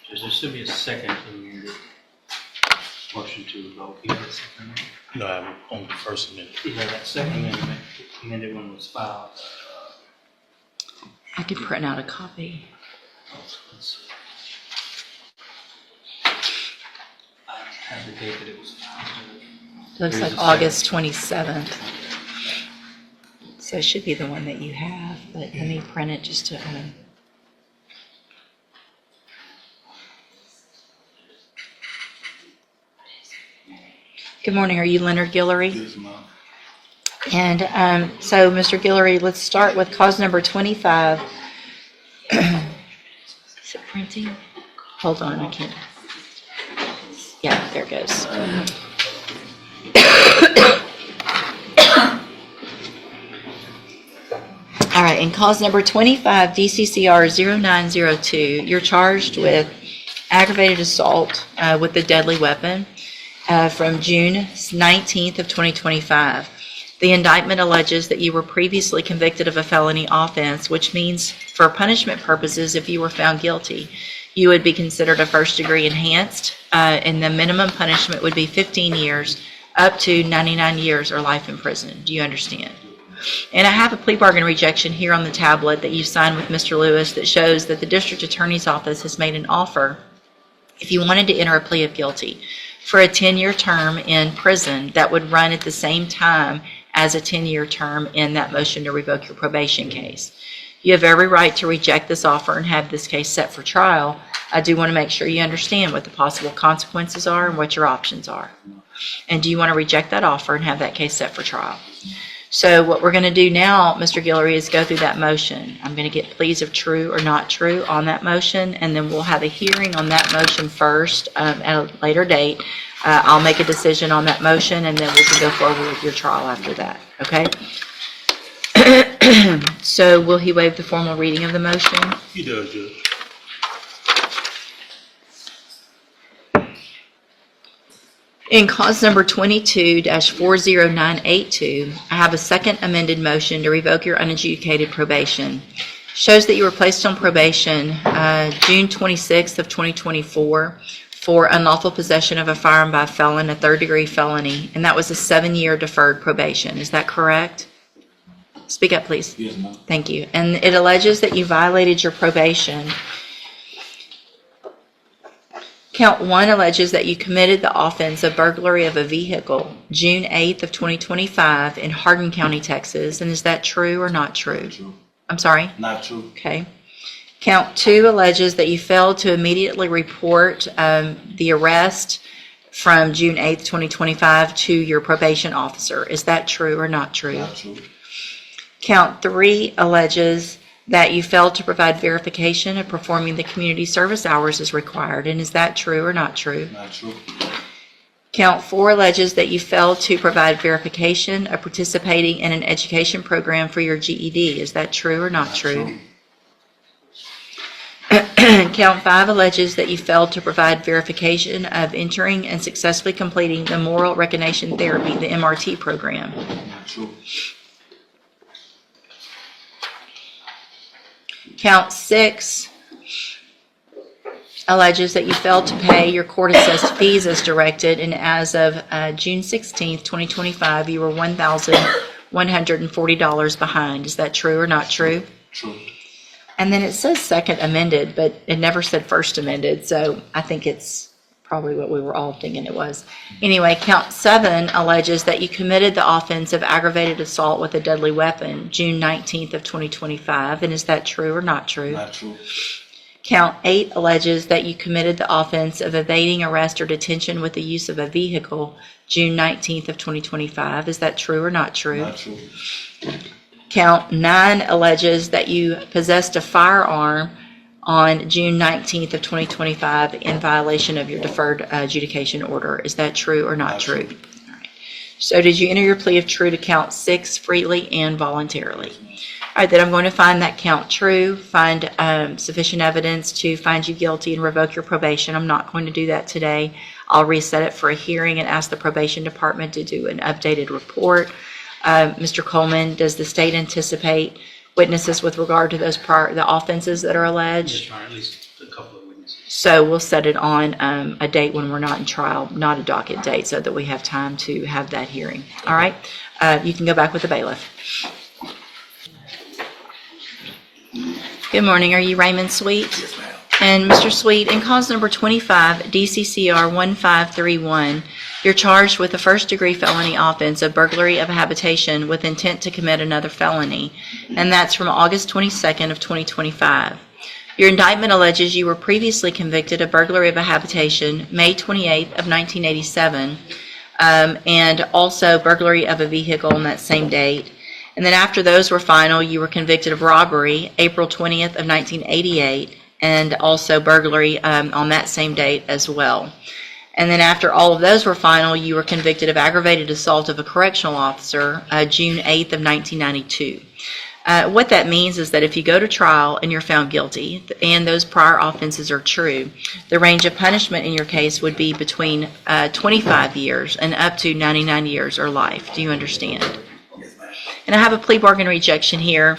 There should be a second amended motion to revoke. You have a second amendment? No, I'm on the first amendment. Yeah, that second amended one was filed. I could print out a copy. I have the date that it was filed. It looks There's like a August 27th. So it should be the one that you have, but let me print it just to... Good morning. Are you Leonard Guillory? Yes, ma'am. And so, Mr. Guillory, let's start with cause number 25. Is it printing? Hold on, I can't. Yeah, there it goes. All right, in cause number 25, DCCR 0902, you're charged with aggravated assault with a deadly weapon from June 19th of 2025. The indictment alleges that you were previously convicted of a felony offense, which means for punishment purposes, if you were found guilty, you would be considered a first-degree enhanced, and the minimum punishment would be 15 years up to 99 years or life in prison. Do you understand? And I have a plea bargain rejection here on the tablet that you signed with Mr. Lewis that shows that the district attorney's office has made an offer if you wanted to enter a plea of guilty for a 10-year term in prison that would run at the same time as a 10-year term in that motion to revoke your probation case. You have every right to reject this offer and have this case set for trial. I do want to make sure you understand what the possible consequences are and what your options are. And do you want to reject that offer and have that case set for trial? So what we're going to do now, Mr. Guillory, is go through that motion. I'm going to get pleas of true or not true on that motion, and then we'll have a hearing on that motion first at a later date. I'll make a decision on that motion, and then we can go forward with your trial after that, okay? So will he waive the formal reading of the motion? He does, Judge. In cause number 22-40982, I have a second amended motion to revoke your unadjudicated probation. Shows that you were placed on probation June 26th of 2024 for unlawful possession of a firearm by a felon, a third-degree felony, and that was a 7-year deferred probation. Is that correct? Speak up, please. Yes, ma'am. Thank you. And it alleges that you violated your probation. Count 1 alleges that you committed the offense of burglary of a vehicle June 8th of 2025 in Hardin County, Texas. And is that true or not true? True. I'm sorry? Not true. Okay. Count 2 alleges that you failed to immediately report the arrest from June 8th, 2025 to your probation officer. Is that true or not true? Not true. Count 3 alleges that you failed to provide verification of performing the community service hours as required. And is that true or not true? Not true. Count 4 alleges that you failed to provide verification of participating in an education program for your GED. Is that true or not true? Count 5 alleges that you failed to provide verification of entering and successfully completing the Moral Recognition Therapy, the MRT program. Not true. Count 6 alleges that you failed to pay your court-assessed fees as directed, and as of June 16th, 2025, you were $1,140 behind. Is that true or not true? True. And then it says second amended, but it never said first amended, so I think it's probably what we were all thinking it was. Anyway, count 7 alleges that you committed the offense of aggravated assault with a deadly weapon June 19th of 2025, and is that true or not true? Not true. Count 8 alleges that you committed the offense of evading arrest or detention with the use of a vehicle June 19th of 2025. Is that true or not true? Not true. Count 9 alleges that you possessed a firearm on June 19th of 2025 in violation of your deferred adjudication order. Is that true or not true? All right. So did you enter your plea of true to count 6 freely and voluntarily? All right, then I'm going to find that count true, find sufficient evidence to find you guilty and revoke your probation. I'm not going to do that today. I'll reset it for a hearing and ask the probation department to do an updated report. Mr. Coleman, does the state anticipate witnesses with regard to those the offenses that are alleged? Just trying at least a couple of witnesses. So we'll set it on a date when we're not in trial, not a docket date, so that we have time to have that hearing. All right? You can go back with the bailiff. Good morning. Are you Raymond Sweet? Yes, ma'am. And Mr. Sweet, in cause number 25, DCCR 1531, you're charged with a first-degree felony offense of burglary of a habitation with intent to commit another felony, and that's from August 22nd of 2025. Your indictment alleges you were previously convicted of burglary of a habitation May 28th of 1987, and also burglary of a vehicle on that same date. And then after those were final, you were convicted of robbery April 20th of 1988, and also burglary on that same date as well. And then after all of those were final, you were convicted of aggravated assault of a correctional officer June 8th of 1992. What that means is that if you go to trial and you're found guilty and those prior offenses are true, the range of punishment in your case would be between 25 years and up to 99 years or life. Do you understand? And I have a plea bargain rejection here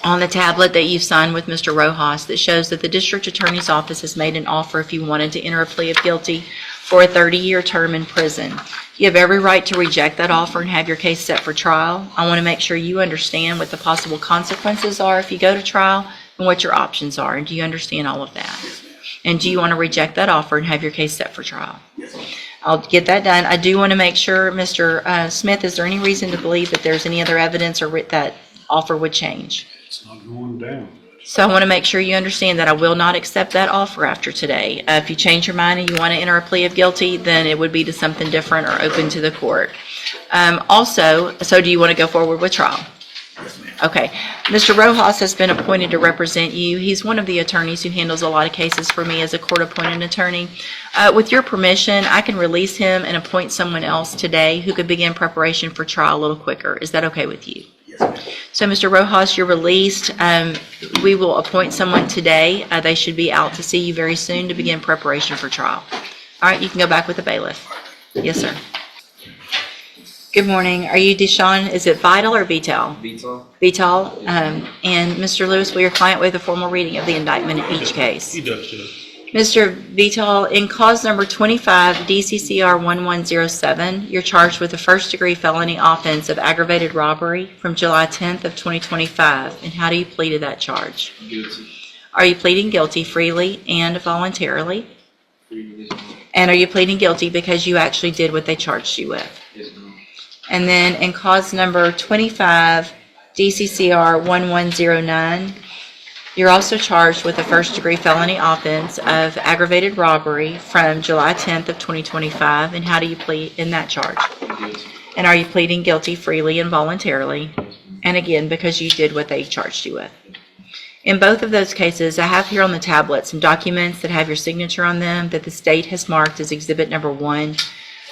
on the tablet that you've signed with Mr. Rojas that shows that the district attorney's office has made an offer if you wanted to enter a plea of guilty for a 30-year term in prison. You have every right to reject that offer and have your case set for trial. I want to make sure you understand what the possible consequences are if you go to trial and what your options are. And do you understand all of that? And do you want to reject that offer and have your case set for trial? I'll get that done. I do want to make sure, Mr. Smith, is there any reason to believe that there's any other evidence or that offer would change? It's not going down. So I want to make sure you understand that I will not accept that offer after today. If you change your mind and you want to enter a plea of guilty, then it would be to something different or open to the court. Also, so do you want to go forward with trial? Yes, ma'am. Okay. Mr. Rojas has been appointed to represent you. He's one of the attorneys who handles a lot of cases for me as a court-appointed attorney. With your permission, I can release him and appoint someone else today who could begin preparation for trial a little quicker. Is that okay with you? Yes, ma'am. So, Mr. Rojas, you're released. We will appoint someone today. They should be out to see you very soon to begin preparation for trial. All right, you can go back with the bailiff. Yes, sir. Good morning. Are you Deshaun? Is it Vital or Vital? Vital. Vital. And Mr. Lewis, will your client waive a formal reading of the indictment in each case? He does, Judge. Mr. Vital, in cause number 25, DCCR 1107, you're charged with a first-degree felony offense of aggravated robbery from July 10th of 2025. And how do you plead to that charge? Guilty. Are you pleading guilty freely and voluntarily? Yes, ma'am. And are you pleading guilty because you actually did what they charged you with? Yes, ma'am. And then in cause number 25, DCCR 1109, you're also charged with a first-degree felony offense of aggravated robbery from July 10th of 2025. And how do you plead in that charge? Guilty. And are you pleading guilty freely and voluntarily? Yes, ma'am. And again, because you did what they charged you with. In both of those cases, I have here on the tablet some documents that have your signature on them that the state has marked as exhibit number 1.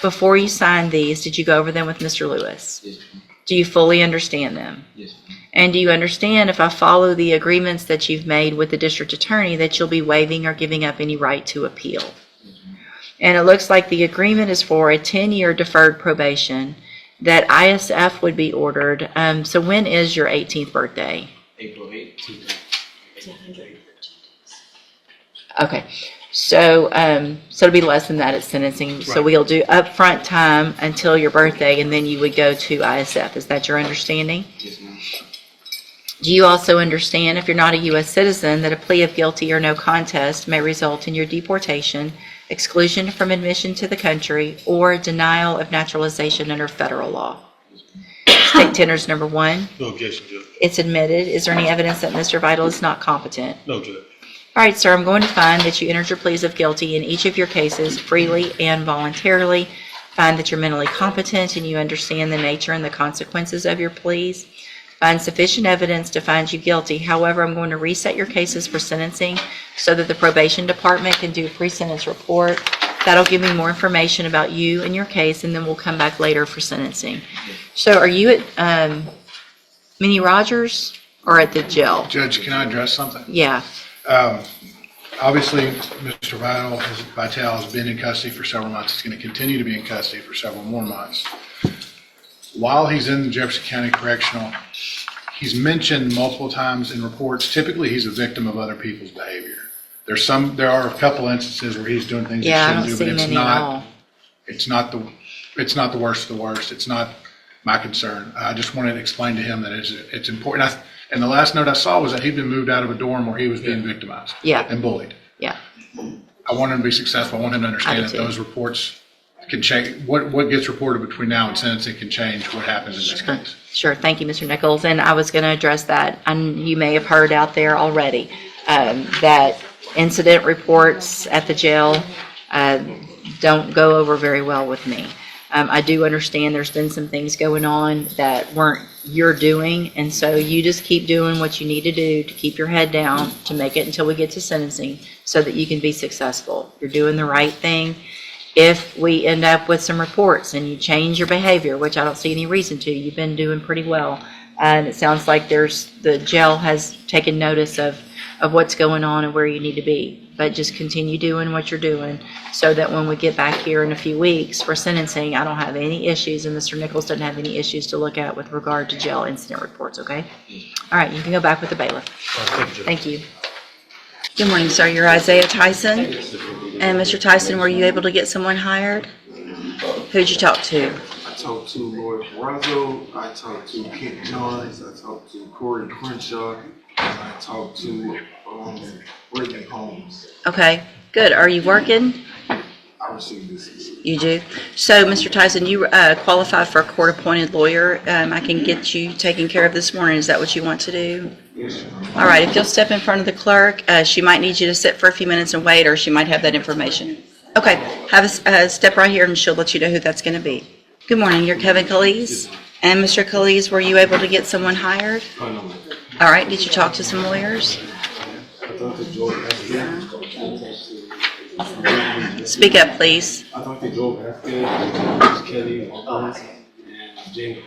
Before you signed these, did you go over them with Mr. Lewis? Yes, ma'am. Do you fully understand them? Yes, ma'am. And do you understand if I follow the agreements that you've made with the district attorney that you'll be waiving or giving up any right to appeal? Yes, ma'am. And it looks like the agreement is for a 10-year deferred probation, that ISF would be ordered. So when is your 18th birthday? April 8th. Okay. So it'll be less than that at sentencing. So Right. we'll do upfront time until your birthday, and then you would go to ISF. Is that your understanding? Yes, ma'am. Do you also understand, if you're not a U.S. citizen, that a plea of guilty or no contest may result in your deportation, exclusion from admission to the country, or denial of naturalization under federal law? State tenders number 1. No objection, Judge. It's admitted. Is there any evidence that Mr. Vital is not competent? No, Judge. All right, sir, I'm going to find that you entered your pleas of guilty in each of your cases freely and voluntarily. Find that you're mentally competent and you understand the nature and the consequences of your pleas. Find sufficient evidence to find you guilty. However, I'm going to reset your cases for sentencing so that the probation department can do a pre-sentence report. That'll give me more information about you and your case, and then we'll come back later for sentencing. So are you at Minnie Rogers or at the jail? Judge, can I address something? Yeah. Obviously, Mr. Vital has been in custody for several months. He's going to continue to be in custody for several more months. While he's in the Jefferson County Correctional, he's mentioned multiple times in reports, typically he's a victim of other people's behavior. There are a couple instances where he's doing things he Yeah, I shouldn't don't do, see but many at all. it's not the worst of the worst. It's not my concern. I just wanted to explain to him that it's important. And the last note I saw was that he'd been moved out of a dorm where he was being victimized. Yeah. And bullied. Yeah, I want him to be successful. I want him to I understand do that too. those reports can change. What gets reported between now and sentencing can change what happens in this case. sure. Thank you, Mr. Nichols. And I was going to address that. And you may have heard out there already that incident reports at the jail don't go over very well with me. I do understand there's been some things going on that weren't your doing, and so you just keep doing what you need to do to keep your head down to make it until we get to sentencing so that you can be successful. You're doing the right thing. If we end up with some reports and you change your behavior, which I don't see any reason to, you've been doing pretty well. And it sounds like the jail has taken notice of what's going on and where you need to be. But just continue doing what you're doing so that when we get back here in a few weeks for sentencing, I don't have any issues and Mr. Nichols doesn't have any issues to look at with regard to jail incident reports, okay? All right, you can go back with the bailiff. Thank you. Good morning, sir. You're Isaiah Tyson. And Mr. Tyson, were you able to get someone hired? Who'd you talk to? I talked to Lord Razzo, I talked to Kent Johns, I talked to Corey Crenshaw, and I talked to Brittany Holmes. Okay, good. Are you working? I received this. You do? So, Mr. Tyson, you qualify for a court-appointed lawyer. I can get you taken care of this morning. Is that what you want to do? Yes, All right, if you'll step in front of the clerk, she might need you to sit for a few minutes and wait, or she might have that information. Okay, have a step right here and she'll let you know who that's going to be. Good morning, you're Kevin Calise. And Mr. Calise, were you able to get someone hired? I know. All right, did you talk to some lawyers? I talked to Joel Vasquez. Speak up, please. I talked to Joel Vasquez, Kelly, and James.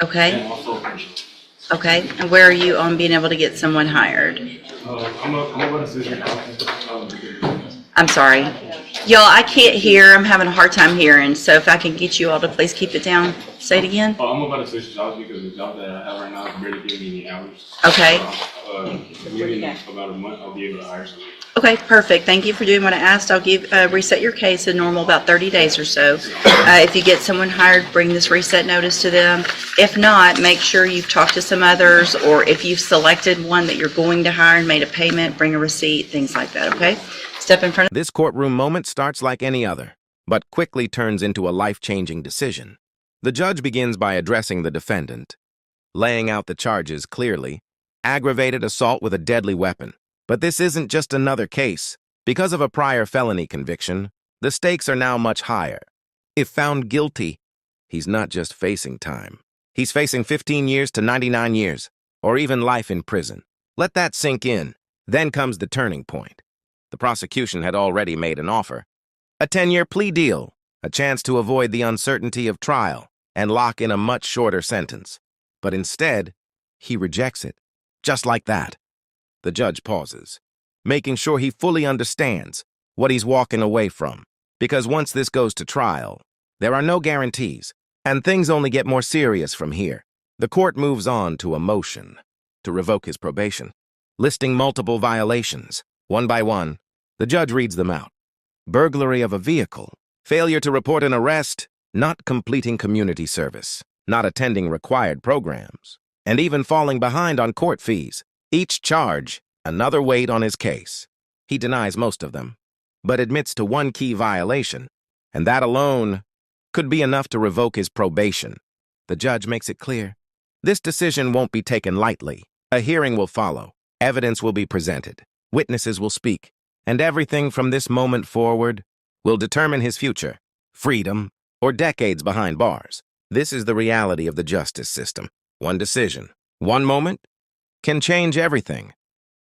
Okay, And also Crenshaw. okay. And where are you on being able to get someone hired? I'm about to assistant officer. I'm sorry. Y'all, I can't hear. I'm having a hard time hearing. So if I can get you all to please keep it down. Say it again. I'm about to switch jobs because the job that I have right now is barely giving me any hours. Okay. Maybe in about a month I'll be able to hire someone. Okay, perfect. Thank you for doing what I asked. I'll reset your case in normal about 30 days or so. If you get someone hired, bring this reset notice to them. If not, make sure you've talked to some others, or if you've selected one that you're going to hire and made a payment, bring a receipt, things like that, okay? Step in front of This courtroom moment starts like any other, but quickly turns into a life-changing decision. The judge begins by addressing the defendant, laying out the charges clearly: aggravated assault with a deadly weapon. But this isn't just another case. Because of a prior felony conviction, the stakes are now much higher. If found guilty, he's not just facing time. He's facing 15 years to 99 years, or even life in prison. Let that sink in. Then comes the turning point. The prosecution had already made an offer: a 10-year plea deal, a chance to avoid the uncertainty of trial and lock in a much shorter sentence. But instead, he rejects it, just like that. The judge pauses, making sure he fully understands what he's walking away from. Because once this goes to trial, there are no guarantees, and things only get more serious from here. The court moves on to a motion to revoke his probation, listing multiple violations. One by one, the judge reads them out: burglary of a vehicle, failure to report an arrest, not completing community service, not attending required programs, and even falling behind on court fees. Each charge, another weight on his case. He denies most of them, but admits to one key violation, and that alone could be enough to revoke his probation. The judge makes it clear this decision won't be taken lightly. A hearing will follow, evidence will be presented, witnesses will speak, and everything from this moment forward will determine his future, freedom, or decades behind bars. This is the reality of the justice system. One decision, one moment, can change everything.